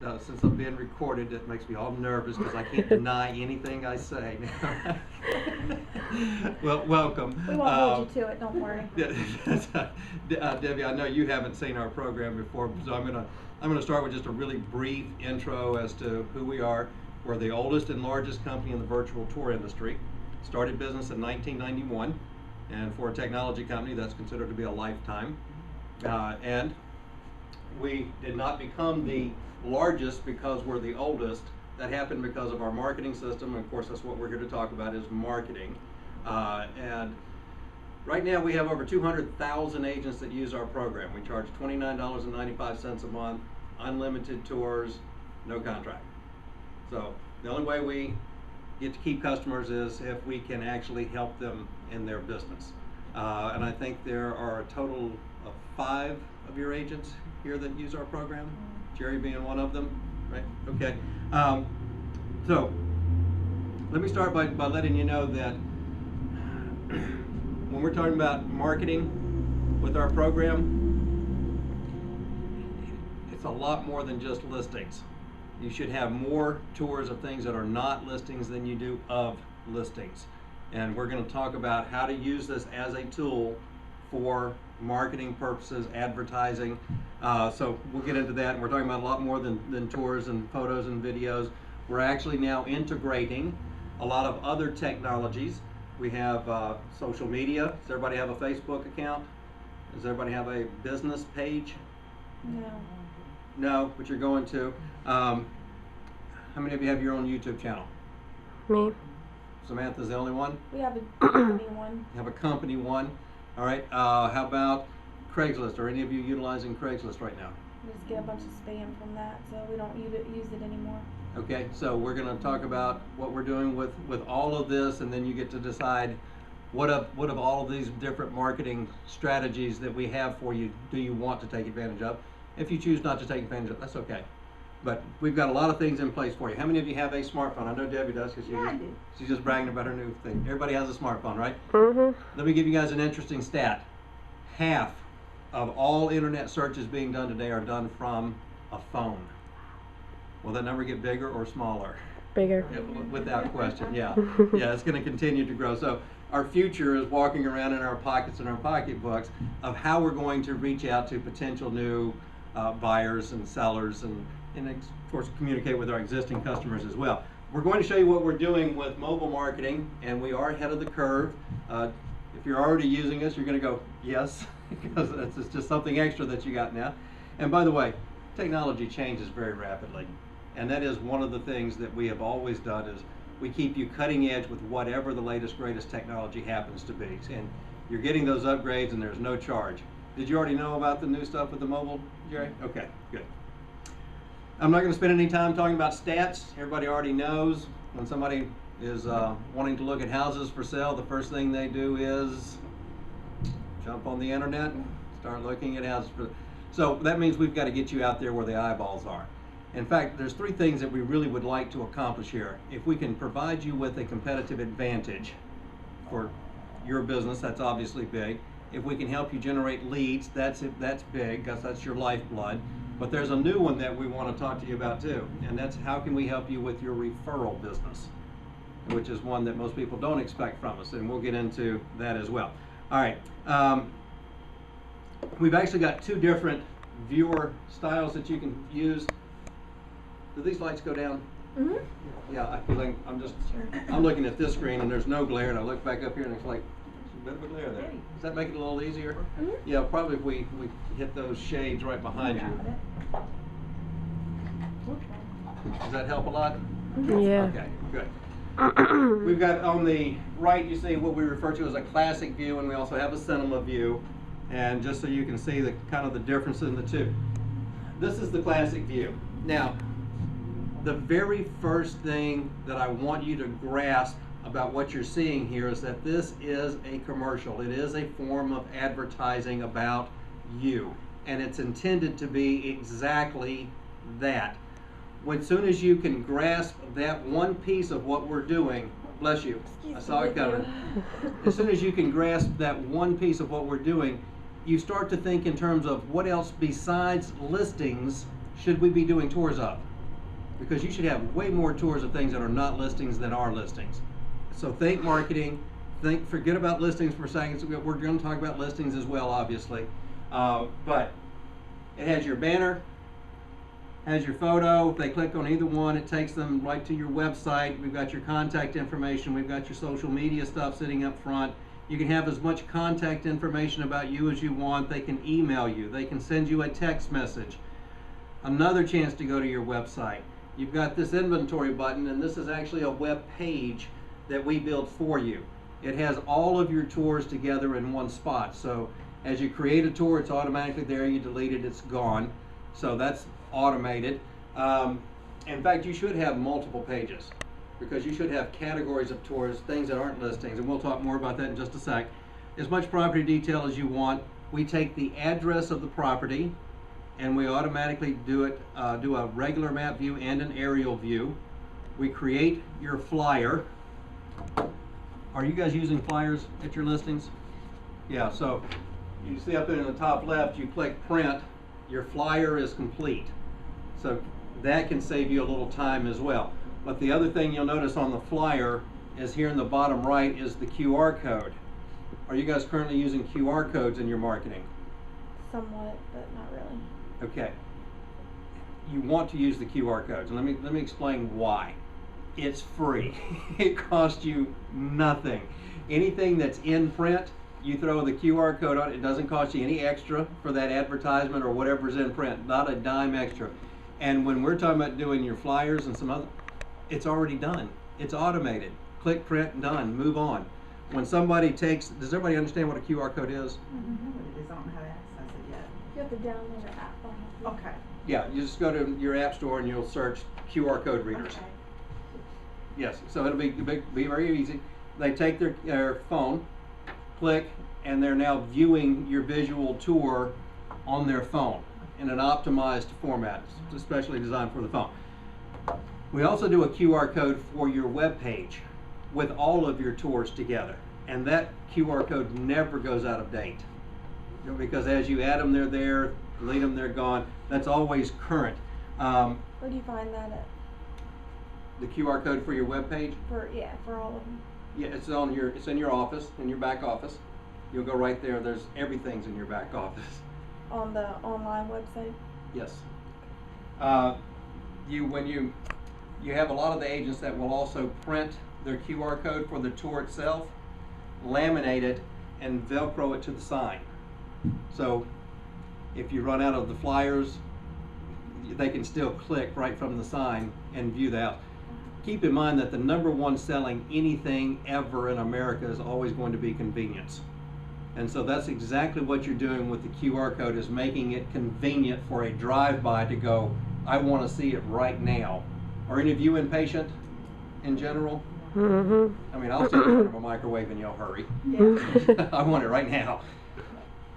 Since I'm being recorded, it makes me all nervous because I can't deny anything I say. Well, welcome. We won't hold you to it, don't worry. Debbie, I know you haven't seen our program before, so I'm gonna start with just a really brief intro as to who we are. We're the oldest and largest company in the virtual tour industry. Started business in 1991, and for a technology company, that's considered to be a lifetime. And we did not become the largest because we're the oldest. That happened because of our marketing system, and of course that's what we're here to talk about is marketing. And right now we have over 200,000 agents that use our program. We charge $29.95 a month, unlimited tours, no contract. So the only way we get to keep customers is if we can actually help them in their business. And I think there are a total of 5 of your agents here that use our program, Jerry being one of them, right? Okay. So let me start by letting you know that when we're talking about marketing with our program, it's a lot more than just listings. You should have more tours of things that are not listings than you do of listings. And we're going to talk about how to use this as a tool for marketing purposes, advertising. So we'll get into that, and we're talking about a lot more than tours and photos and videos. We're actually now integrating a lot of other technologies. We have social media. Does everybody have a Facebook account? Does everybody have a business page? No. No, but you're going to. How many of you have your own YouTube channel? Me. Samantha's the only one? We have a company one. You have a company one. All right. How about Craigslist? Are any of you utilizing Craigslist right now? We just get a bunch of spam from that, so we don't use it anymore. Okay, so we're going to talk about what we're doing with all of this, and then you get to decide what of all of these different marketing strategies that we have for you do you want to take advantage of. If you choose not to take advantage of, that's okay. But we've got a lot of things in place for you. How many of you have a smartphone? I know Debbie does because she's just bragging about her new thing. Everybody has a smartphone, right? Mm-hmm. Let me give you guys an interesting stat. Half of all internet searches being done today are done from a phone. Will that number get bigger or smaller? Bigger. Yeah, without question, yeah. Yeah, it's going to continue to grow. So our future is walking around in our pockets and our pocketbooks of how we're going to reach out to potential new buyers and sellers and of course communicate with our existing customers as well. We're going to show you what we're doing with mobile marketing, and we are ahead of the curve. If you're already using us, you're going to go, yes, because it's just something extra that you got now. And by the way, technology changes very rapidly. And that is one of the things that we have always done is we keep you cutting edge with whatever the latest, greatest technology happens to be. And you're getting those upgrades and there's no charge. Did you already know about the new stuff with the mobile, Jerry? Okay, good. I'm not going to spend any time talking about stats. Everybody already knows when somebody is wanting to look at houses for sale, the first thing they do is jump on the internet and start looking at houses for. So that means we've got to get you out there where the eyeballs are. In fact, there's 3 things that we really would like to accomplish here. If we can provide you with a competitive advantage for your business, that's obviously big. If we can help you generate leads, that's big, because that's your lifeblood. But there's a new one that we want to talk to you about too, and that's how can we help you with your referral business, which is one that most people don't expect from us, and we'll get into that as well. All right. We've actually got 2 different viewer styles that you can use. Do these lights go down? Mm-hmm. Yeah, because I'm looking at this screen and there's no glare, and I look back up here and it's like there's a bit of a glare there. Does that make it a little easier? Mm-hmm. Yeah, probably if we hit those shades right behind you. Does that help a lot? Yeah. Okay, good. We've got on the right, you see what we refer to as a classic view, and we also have a cinema view. And just so you can see the kind of the difference in the two. This is the classic view. Now, the very first thing that I want you to grasp about what you're seeing here is that this is a commercial. It is a form of advertising about you. And it's intended to be exactly that. As soon as you can grasp that one piece of what we're doing, bless you, I saw it coming. As soon as you can grasp that one piece of what we're doing, you start to think in terms of what else besides listings should we be doing tours of. because you should have way more tours of things that are not listings than are listings. So think marketing, forget about listings for a second. So we're going to talk about listings as well, obviously. But it has your banner, has your photo. If they click on either one, it takes them right to your website. We've got your contact information. We've got your social media stuff sitting up front. You can have as much contact information about you as you want. They can email you. They can send you a text message. Another chance to go to your website. You've got this inventory button, and this is actually a web page that we build for you. It has all of your tours together in one spot. So as you create a tour, it's automatically there. You delete it, it's gone. So that's automated. In fact, you should have multiple pages, because you should have categories of tours, things that aren't listings, and we'll talk more about that in just a sec. As much property detail as you want. We take the address of the property, and we automatically do a regular map view and an aerial view. We create your flyer. Are you guys using flyers at your listings? Yeah, so you see up there in the top left, you click print, your flyer is complete. So that can save you a little time as well. But the other thing you'll notice on the flyer is here in the bottom right is the QR code. Are you guys currently using QR codes in your marketing? Somewhat, but not really. Okay. You want to use the QR codes. And let me explain why. It's free. It costs you nothing. Anything that's in print, you throw the QR code on it. It doesn't cost you any extra for that advertisement or whatever's in print. Not a dime extra. And when we're talking about doing your flyers and some other, it's already done. It's automated. Click print, done, move on. When somebody takes, does everybody understand what a QR code is? I know what it is. I don't know how to access it yet. You have to download an app on it. Okay. Yeah, you just go to your app store and you'll search QR code readers. Okay. Yes, so it'll be very easy. They take their phone, click, and they're now viewing your visual tour on their phone in an optimized format, especially designed for the phone. We also do a QR code for your web page with all of your tours together, and that QR code never goes out of date, because as you add them, they're there, delete them, they're gone. That's always current. Where do you find that at? The QR code for your web page? For all of them. Yeah, it's in your office, in your back office. You'll go right there. There's everything's in your back office. On the online website? Yes. You have a lot of the agents that will also print their QR code for the tour itself, laminate it, and Velcro it to the sign. So if you run out of the flyers, they can still click right from the sign and view the house. Keep in mind that the #1 selling anything ever in America is always going to be convenience. And so that's exactly what you're doing with the QR code, is making it convenient for a drive-by to go, I want to see it right now. Are any of you impatient in general? Mm-hmm. I mean, I'll sit in front of a microwave and you'll hurry. Yeah. I want it right now.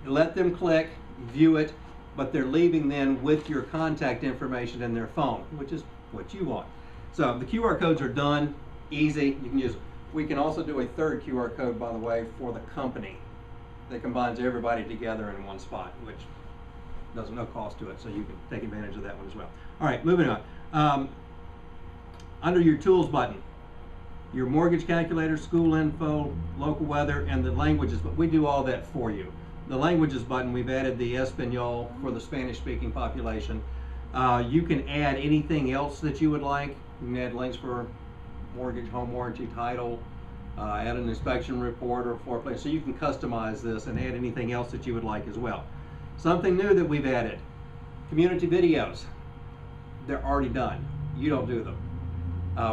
Let them click, view it, but they're leaving then with your contact information in their phone, which is what you want. So the QR codes are done, easy, you can use them. We can also do a third QR code, by the way, for the company that combines everybody together in one spot, which doesn't no cost to it, so you can take advantage of that one as well. All right, moving on. Under your tools button, your mortgage calculator, school info, local weather, and the languages, but we do all that for you. The languages button, we've added the Espanol for the Spanish-speaking population. You can add anything else that you would like. You can add links for mortgage, home warranty, title, add an inspection report or floor plan. So you can customize this and add anything else that you would like as well. Something new that we've added, community videos. They're already done. You don't do them.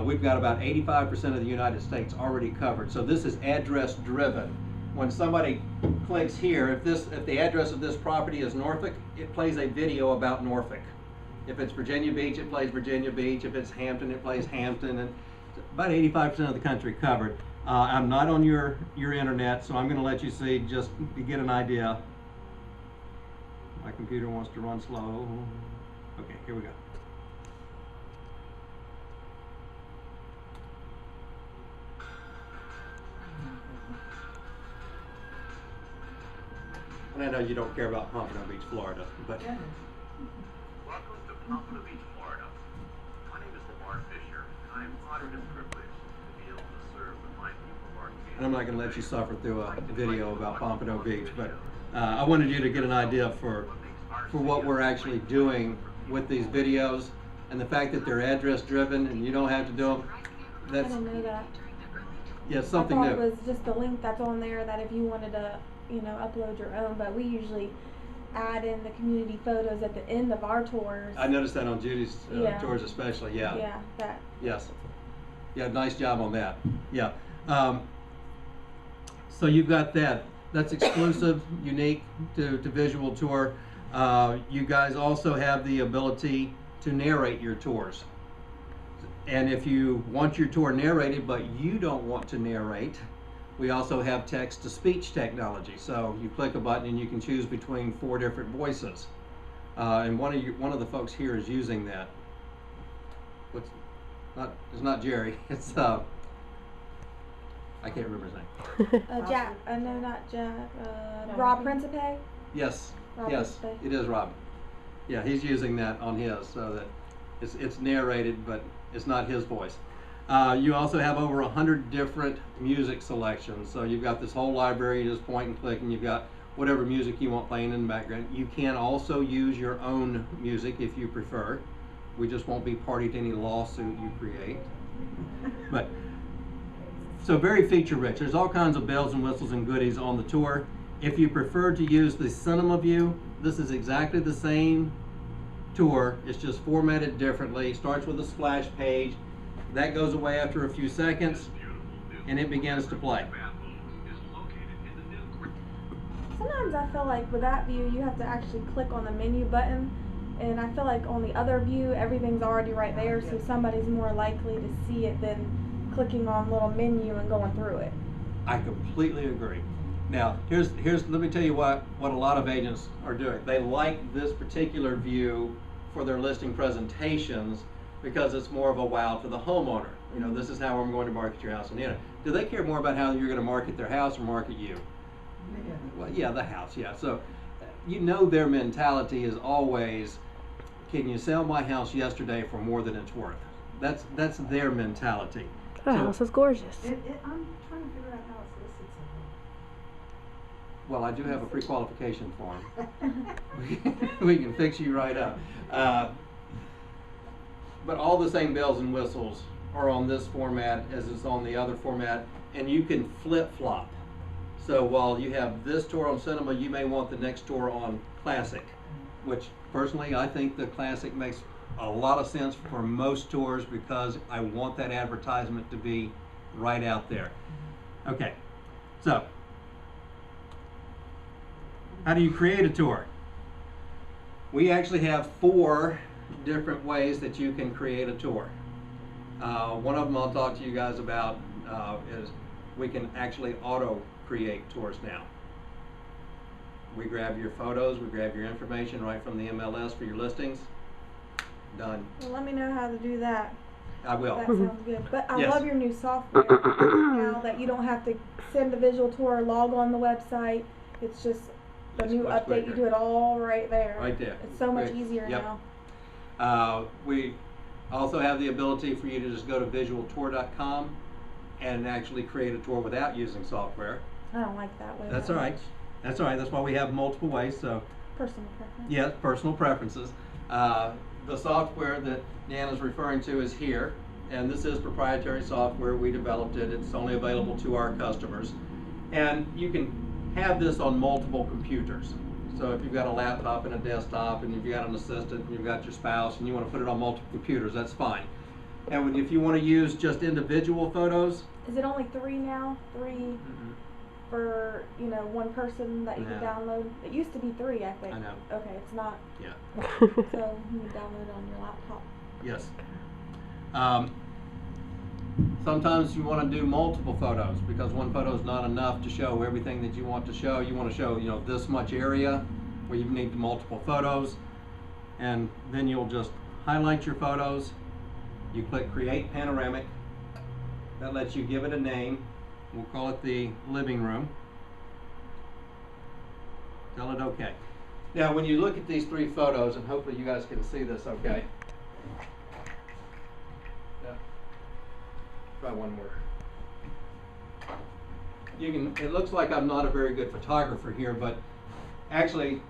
We've got about 85% of the United States already covered. So this is address driven. When somebody clicks here, if the address of this property is Norfolk, it plays a video about Norfolk. If it's Virginia Beach, it plays Virginia Beach. If it's Hampton, it plays Hampton. And about 85% of the country covered. I'm not on your internet, so I'm going to let you see just to get an idea. My computer wants to run slow. Okay, here we go. And I know you don't care about Pompano Beach, Florida, but Yeah. Welcome to Pompano Beach, Florida. My name is And I'm not going to let you suffer through a video about Pompano Beach, but I wanted you to get an idea for what we're actually doing with these videos, and the fact that they're address driven and you don't have to do them. I That's, didn't know that. yeah, something I new. thought it was just a link that's on there that if you wanted to, upload your own, but we usually add in the community photos at the end of our tours. I noticed that on Judy's Yeah. tours especially, yeah. Yeah, that. Yes. Yeah, nice job on that. Yeah. So you've got that. That's exclusive, unique to Visual Tour. You guys also have the ability to narrate your tours. And if you want your tour narrated, but you don't want to narrate, we also have text-to-speech technology. So you click a button and you can choose between 4 different voices. And one of the folks here is using that. It's not Jerry. It's I can't remember his name. Jack. No, not Jack. Rob Principe. Yes, Rob yes, Principe. it is Rob. Yeah, he's using that on his, so that it's narrated, but it's not his voice. You also have over 100 different music selections. So you've got this whole library, you just point and click, and you've got whatever music you want playing in the background. You can also use your own music if you prefer. We just won't be party to any lawsuit you create. But so very feature rich. There's all kinds of bells and whistles and goodies on the tour. If you prefer to use the cinema view, this is exactly the same tour. It's just formatted differently. Starts with a splash page. That goes away after a few seconds, and it begins to play. Sometimes I feel like with that view, you have to actually click on the menu button, and I feel like on the other view, everything's already right there, so somebody's more likely to see it than clicking on little menu and going through it. I completely agree. Now, here's let me tell you what a lot of agents are doing. They like this particular view for their listing presentations because it's more of a wow to the homeowner. You know, this is how I'm going to market your house. And do they care more about how you're going to market their house or market you? Yeah. Well, yeah, the house, yeah. So, their mentality is always, can you sell my house yesterday for more than it's worth? That's their mentality. The house is gorgeous. I'm trying to figure out how it's listed somewhere. Well, I do have a pre-qualification form. We can fix you right up. But all the same bells and whistles are on this format as is on the other format, and you can flip-flop. So while you have this tour on cinema, you may want the next tour on classic, which personally I think the classic makes a lot of sense for most tours because I want that advertisement to be right out there. Okay, so how do you create a tour? We actually have 4 different ways that you can create a tour. One of them I'll talk to you guys about is we can actually auto create tours now. We grab your photos, we grab your information right from the MLS for your listings. Done. Well, let me know how to do that. I will. That sounds good. But I Yes. love your new software now that you don't have to send a visual tour, log on the website. It's just the It's new much update. You quicker. do it all right there. Right there. It's so much Quick. easier Yep. now. We also have the ability for you to just go to visualtour.com and actually create a tour without using software. I don't like that way. That's that all right. much. That's all right. That's why we have multiple ways. So, Personal preference. yes, personal preferences. The software that Dan is referring to is here, and this is proprietary software. We developed it. It's only available to our customers. And you can have this on multiple computers. So if you've got a laptop and a desktop, and if you've got an assistant, and you've got your spouse, and you want to put it on multiple computers, that's fine. And if you want to use just individual photos, Is it only 3 now? 3 for, one person that you can No. download? It used to be 3, I think. I know. Okay, it's not. yeah. So you can download it on your laptop. Yes. Sometimes you want to do multiple photos because one photo is not enough to show everything that you want to show. You want to show, this much area where you need multiple photos. And then you'll just highlight your photos. You click Create Panoramic. That lets you give it a name. We'll call it the living room. Tell it OK. Now, when you look at these 3 photos, and hopefully you guys can see this OK. Yeah. Try one more. you can, it looks like I'm not a very good photographer here, but actually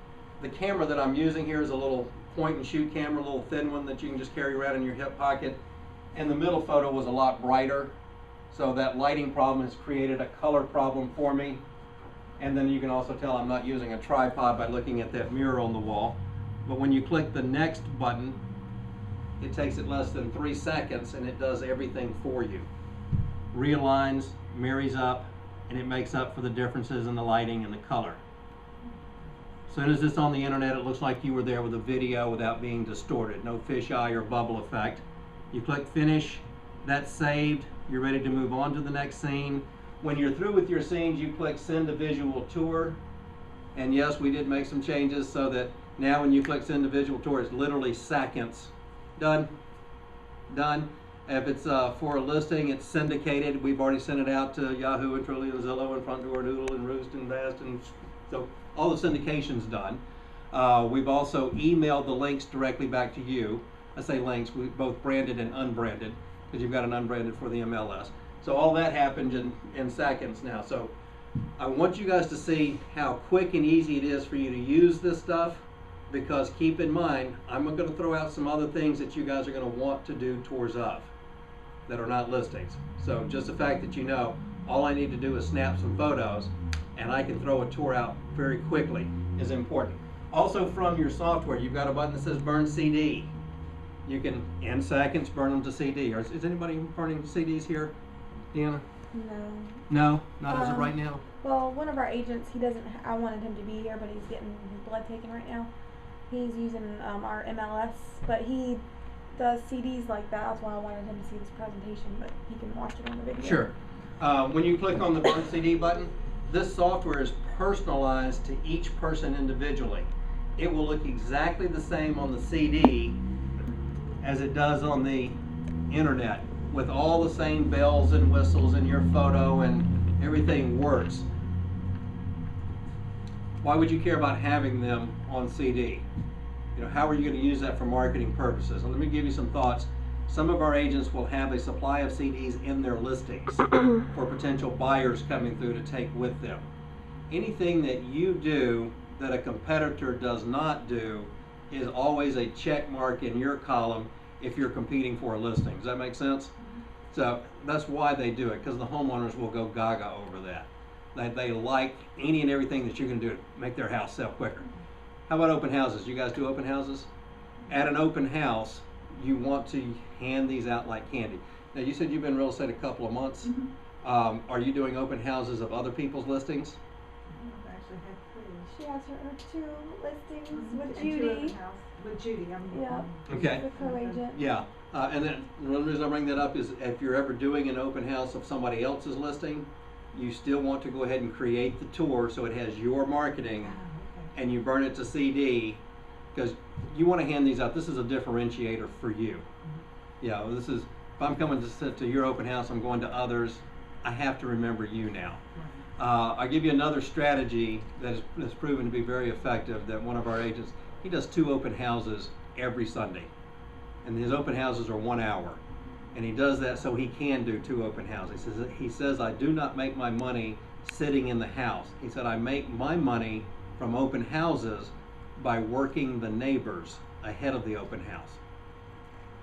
the camera that I'm using here is a little point and shoot camera, a little thin one that you can just carry around in your hip pocket. And the middle photo was a lot brighter, so that lighting problem has created a color problem for me. And then you can also tell I'm not using a tripod by looking at that mirror on the wall. But when you click the next button, it takes it less than 3 seconds and it does everything for you. Realigns, marries up, and it makes up for the differences in the lighting and the color. As soon as it's on the internet, it looks like you were there with a video without being distorted. No fisheye or bubble effect. You click finish, that's saved, you're ready to move on to the next scene. When you're through with your scenes, you click send a visual tour. And yes, we did make some changes so that now when you click send a visual tour, it's literally seconds. Done. Done. If it's for a listing, it's syndicated. We've already sent it out to Yahoo and Truly and Zillow and Front Door Noodle and Roost and Vast, and so all the syndication's done. We've also emailed the links directly back to you. I say links, we both branded and unbranded, because you've got an unbranded for the MLS. So all that happened in seconds now. So I want you guys to see how quick and easy it is for you to use this stuff, because keep in mind, I'm going to throw out some other things that you guys are going to want to do tours of that are not listings. So just the fact that you know, all I need to do is snap some photos and I can throw a tour out very quickly is important. Also from your software, you've got a button that says burn CD. You can, in seconds, burn them to CD. Is anybody burning CDs here, Deanna? No. No, not as of right now. Well, one of our agents, he doesn't. I wanted him to be here, but he's getting his blood taken right now. He's using our MLS, but he does CDs like that. That's why I wanted him to see this presentation, but he can watch it on the video. Sure. When you click on the burn CD button, this software is personalized to each person individually. It will look exactly the same on the CD as it does on the internet, with all the same bells and whistles in your photo, and everything works. Why would you care about having them on CD? You know, how are you going to use that for marketing purposes? Well, let me give you some thoughts. Some of our agents will have a supply of CDs in their listings for potential buyers coming through to take with them. Anything that you do that a competitor does not do is always a check mark in your column if you're competing for a listing. Does that make sense? So that's why they do it, because the homeowners will go gaga over that. They like any and everything that you can do to make their house sell quicker. How about open houses? You guys do open houses? At an open house, you want to hand these out like candy. Now, you said you've been in real estate a couple of months. Mm-hmm. Are you doing open houses of other people's listings? I've actually had 3. She has her 2 listings with And 2 Judy. open house. With Judy, Yeah. Okay. The co-agent. Yeah, and then the reason I bring that up is if you're ever doing an open house of somebody else's listing, you still want to go ahead and create the tour so it has your marketing, Okay. and you burn it to CD, because you want to hand these out. This is a differentiator for you. Yeah, this is, if I'm coming to your open house, I'm going to others, I have to remember you now. I'll give you another strategy that's proven to be very effective, that one of our agents, he does 2 open houses every Sunday. And his open houses are 1 hour. And he does that so he can do 2 open houses. He says, I do not make my money sitting in the house. He said, I make my money from open houses by working the neighbors ahead of the open house.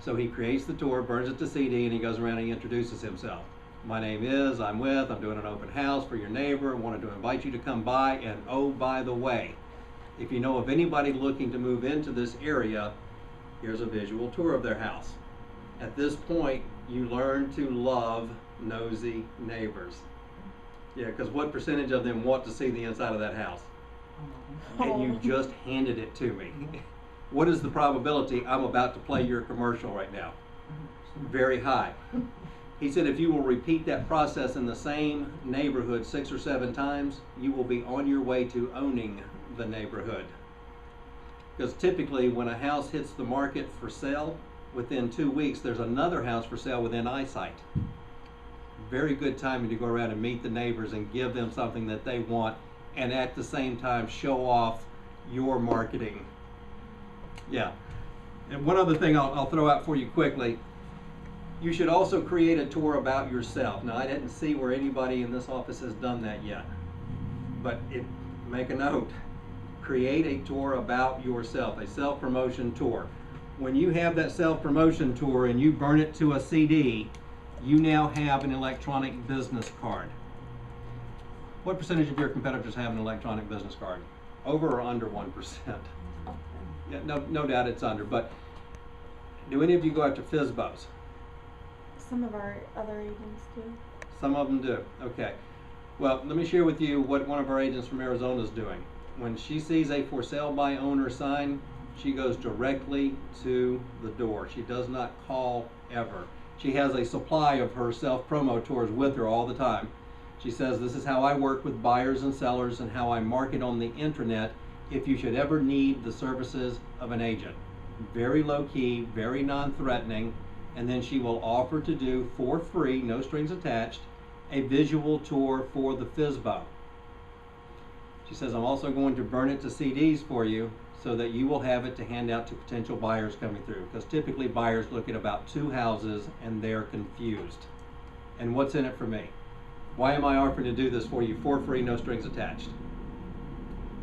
So he creates the tour, burns it to CD, and he goes around and he introduces himself. My name is, I'm doing an open house for your neighbor, wanted to invite you to come by, and oh, by the way, if you know of anybody looking to move into this area, here's a visual tour of their house. At this point, you learn to love nosy neighbors. Yeah, because what percentage of them want to see the inside of that house? And you just handed it to me. What is the probability I'm about to play your commercial right now? Very high. He said if you will repeat that process in the same neighborhood 6 or 7 times, you will be on your way to owning the neighborhood. Because typically when a house hits the market for sale, within 2 weeks there's another house for sale within eyesight. Very good timing to go around and meet the neighbors and give them something that they want, and at the same time show off your marketing. Yeah. And one other thing I'll throw out for you quickly. You should also create a tour about yourself. Now, I didn't see where anybody in this office has done that yet, but make a note. Create a tour about yourself, a self-promotion tour. When you have that self-promotion tour and you burn it to a CD, you now have an electronic business card. What percentage of your competitors have an electronic business card? Over or under 1%? Yeah, no doubt it's under, but do any of you go after FSBOs? Some of our other agents do. Some of them do, okay. Well, let me share with you what one of our agents from Arizona is doing. When she sees a for sale by owner sign, she goes directly to the door. She does not call ever. She has a supply of her self-promo tours with her all the time. She says, this is how I work with buyers and sellers and how I market on the intranet if you should ever need the services of an agent. Very low key, very non-threatening, and then she will offer to do for free, no strings attached, a visual tour for the FSBO. She says, I'm also going to burn it to CDs for you so that you will have it to hand out to potential buyers coming through, because typically buyers look at about 2 houses and they're confused. And what's in it for me? Why am I offering to do this for you for free, no strings attached?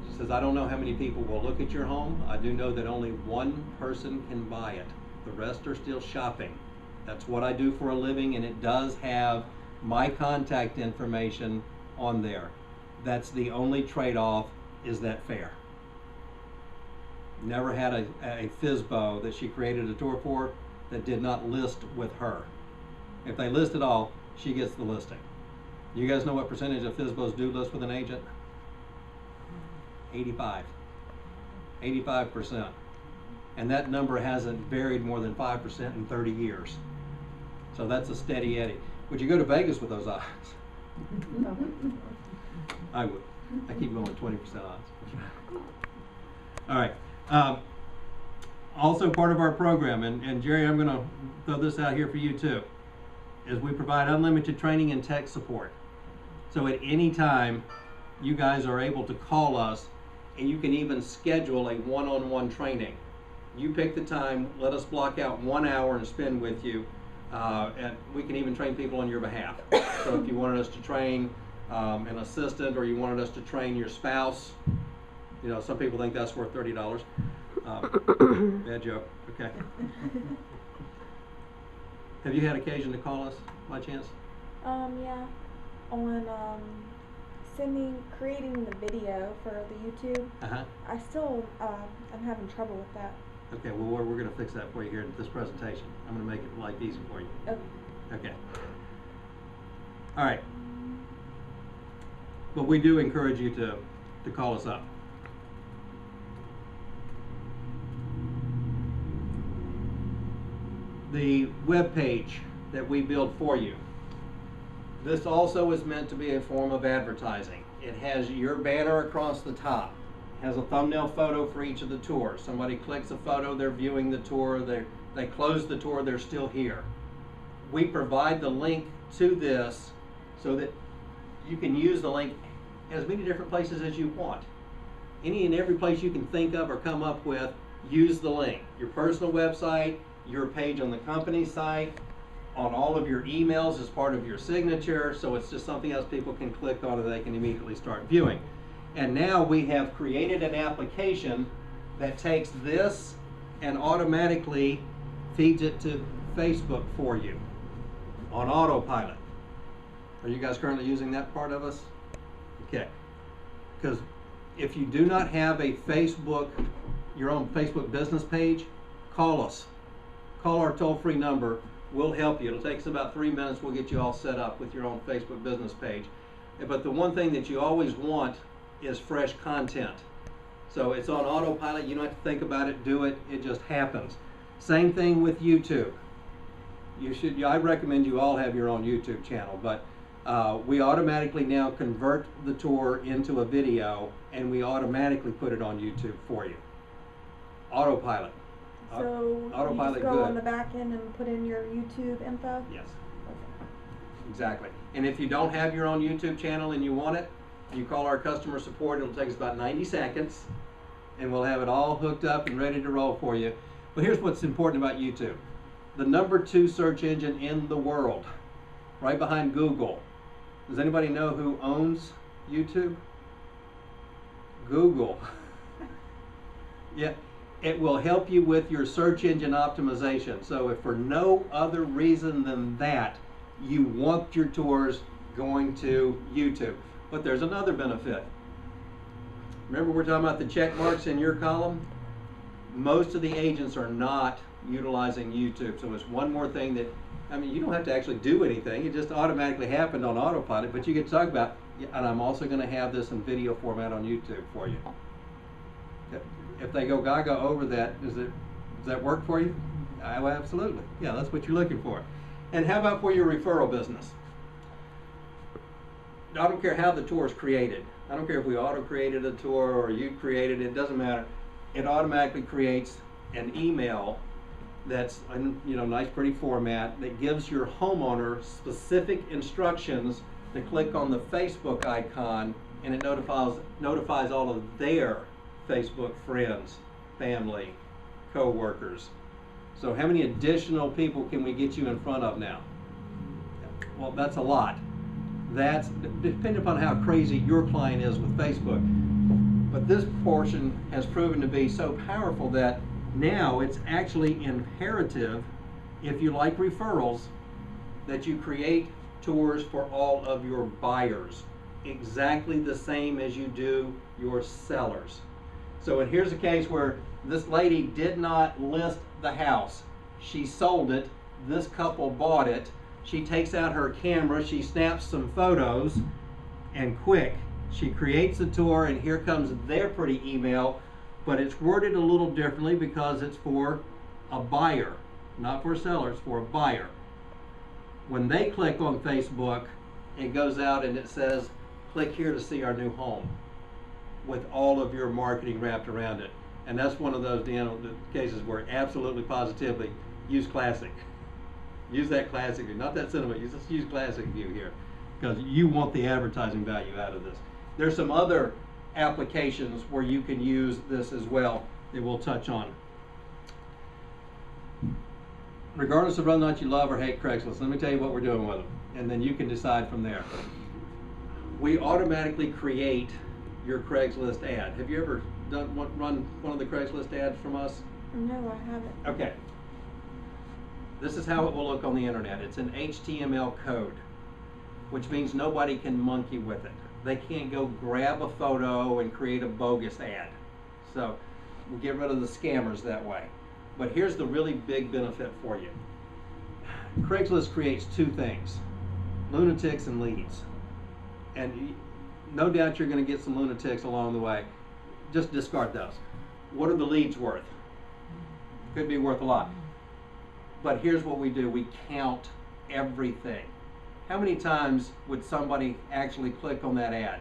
She says, I don't know how many people will look at your home. I do know that only one person can buy it. The rest are still shopping. That's what I do for a living, and it does have my contact information on there. That's the only trade-off. Is that fair? Never had a FSBO that she created a tour for that did not list with her. If they list at all, she gets the listing. You guys know what percentage of FSBOs do list with an agent? 85%. And that number hasn't varied more than 5% in 30 years. So that's a steady eddy. Would you go to Vegas with those odds? No. I would. I keep going with 20% odds. All right. Also part of our program, and Jerry, I'm going to throw this out here for you too, is we provide unlimited training and tech support. So at any time, you guys are able to call us, and you can even schedule a one-on-one training. You pick the time, let us block out 1 hour and spend with you, and we can even train people on your behalf. So if you wanted us to train an assistant, or you wanted us to train your spouse, you know, some people think that's worth $30. Bad joke, okay. Have you had occasion to call us by chance? Yeah. On creating the video for the YouTube. I still I'm having trouble with that. Okay, well we're going to fix that for you here in this presentation. I'm going to make it life easy for you. Okay. All right. But we do encourage you to call us up. The web page that we build for you. This also is meant to be a form of advertising. It has your banner across the top. It has a thumbnail photo for each of the tours. Somebody clicks a photo, they're viewing the tour, they close the tour, they're still here. We provide the link to this so that you can use the link in as many different places as you want. Any and every place you can think of or come up with, use the link. Your personal website, your page on the company site, on all of your emails as part of your signature, so it's just something else people can click on and they can immediately start viewing. And now we have created an application that takes this and automatically feeds it to Facebook for you on autopilot. Are you guys currently using that part of us? Okay. Because if you do not have a Facebook, your own Facebook business page, call us. Call our toll-free number. We'll help you. It'll take us about 3 minutes. We'll get you all set up with your own Facebook business page. But the one thing that you always want is fresh content. So it's on autopilot. You don't have to think about it, do it. It just happens. Same thing with YouTube. I recommend you all have your own YouTube channel, but we automatically now convert the tour into a video, and we automatically put it on YouTube for you. Autopilot. So Autopilot, you just go good. on the back end and put in your YouTube info? Yes. Exactly. And if you don't have your own YouTube channel and you want it, you call our customer support. It'll take us about 90 seconds, and we'll have it all hooked up and ready to roll for you. But here's what's important about YouTube. the #2 search engine in the world, right behind Google. Does anybody know who owns YouTube? Google. Yeah, it will help you with your search engine optimization. So if for no other reason than that, you want your tours going to YouTube. But there's another benefit. Remember we're talking about the check marks in your column? Most of the agents are not utilizing YouTube. So it's one more thing that, I mean, you don't have to actually do anything. It just automatically happened on autopilot, but you get to talk about, and I'm also going to have this in video format on YouTube for you. If they go gaga over that, does that work for you? Well, absolutely. Yeah, that's what you're looking for. And how about for your referral business? I don't care how the tour is created. I don't care if we auto-created a tour or you created it, it doesn't matter. It automatically creates an email that's in, nice pretty format that gives your homeowner specific instructions to click on the Facebook icon, and it notifies all of their Facebook friends, family, co-workers. So how many additional people can we get you in front of now? Well, that's a lot. That's depending upon how crazy your client is with Facebook. But this portion has proven to be so powerful that now it's actually imperative, if you like referrals, that you create tours for all of your buyers, exactly the same as you do your sellers. So and here's a case where this lady did not list the house. She sold it. This couple bought it. She takes out her camera, she snaps some photos, and quick, she creates a tour, and here comes their pretty email, but it's worded a little differently because it's for a buyer, not for sellers, for a buyer. When they click on Facebook, it goes out and it says, click here to see our new home, with all of your marketing wrapped around it. And that's one of those cases where absolutely positively use classic. Use that classic view, not that cinema, just use classic view here, because you want the advertising value out of this. There's some other applications where you can use this as well that we'll touch on. Regardless of whether or not you love or hate Craigslist, let me tell you what we're doing with them, and then you can decide from there. We automatically create your Craigslist ad. Have you ever run one of the Craigslist ads from us? No, I haven't. Okay. This is how it will look on the internet. It's an HTML code, which means nobody can monkey with it. They can't go grab a photo and create a bogus ad. So we'll get rid of the scammers that way. But here's the really big benefit for you. Craigslist creates two things, lunatics and leads. And no doubt you're going to get some lunatics along the way. Just discard those. What are the leads worth? Could be worth a lot. But here's what we do. We count everything. How many times would somebody actually click on that ad?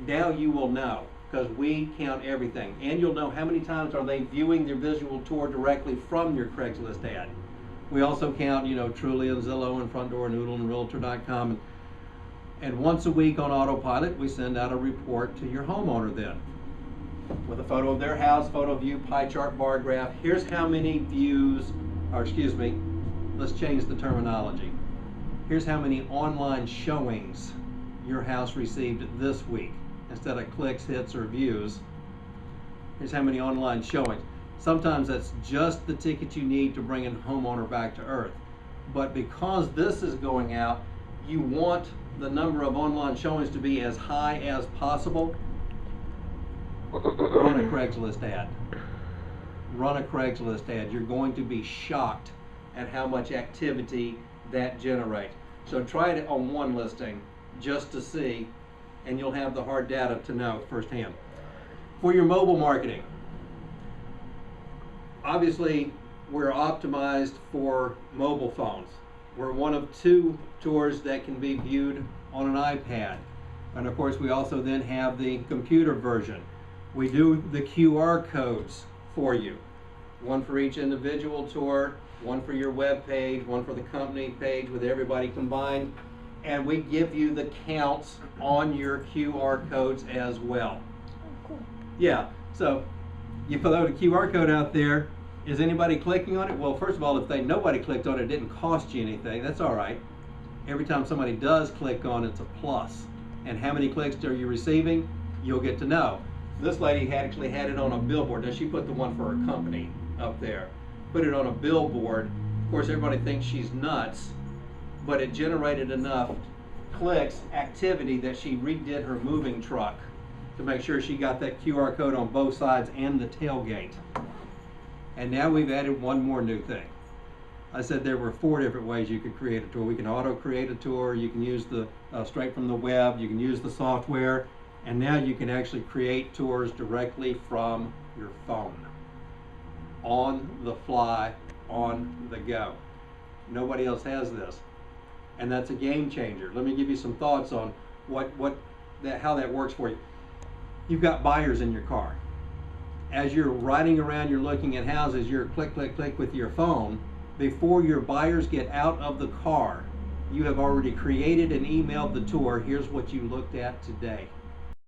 Now you will know, because we count everything. And you'll know how many times are they viewing their visual tour directly from your Craigslist ad. We also count, Trulia and Zillow and Front Door and Noodle and Realtor.com. And once a week on autopilot, we send out a report to your homeowner then, with a photo of their house, photo view, pie chart, bar graph. Here's how many views, or excuse me, let's change the terminology. Here's how many online showings your house received this week. Instead of clicks, hits, or views, here's how many online showings. Sometimes that's just the ticket you need to bring a homeowner back to earth. But because this is going out, you want the number of online showings to be as high as possible. Run a Craigslist ad. Run a Craigslist ad. You're going to be shocked at how much activity that generates. So try it on one listing just to see, and you'll have the hard data to know firsthand. For your mobile marketing, obviously we're optimized for mobile phones. We're one of two tours that can be viewed on an iPad. And of course we also then have the computer version. We do the QR codes for you. One for each individual tour, one for your web page, one for the company page with everybody combined. And we give you the counts on your QR codes as well. Oh, cool. Yeah, so you put out a QR code out there, Is anybody clicking on it? Well, first of all, if nobody clicked on it, it didn't cost you anything. That's all right. Every time somebody does click on it, it's a plus. And how many clicks are you receiving? You'll get to know. This lady actually had it on a billboard. Now, she put the one for her company up there. Put it on a billboard. Of course, everybody thinks she's nuts, but it generated enough clicks, activity, that she redid her moving truck to make sure she got that QR code on both sides and the tailgate. And now we've added one more new thing. I said there were 4 different ways you could create a tour. We can auto create a tour, you can use the straight from the web, you can use the software, and now you can actually create tours directly from your phone. On the fly, on the go. Nobody else has this. And that's a game changer. Let me give you some thoughts on how that works for you. You've got buyers in your car. As you're riding around, you're looking at houses, you're click, click, click with your phone. Before your buyers get out of the car, you have already created and emailed the tour. Here's what you looked at today.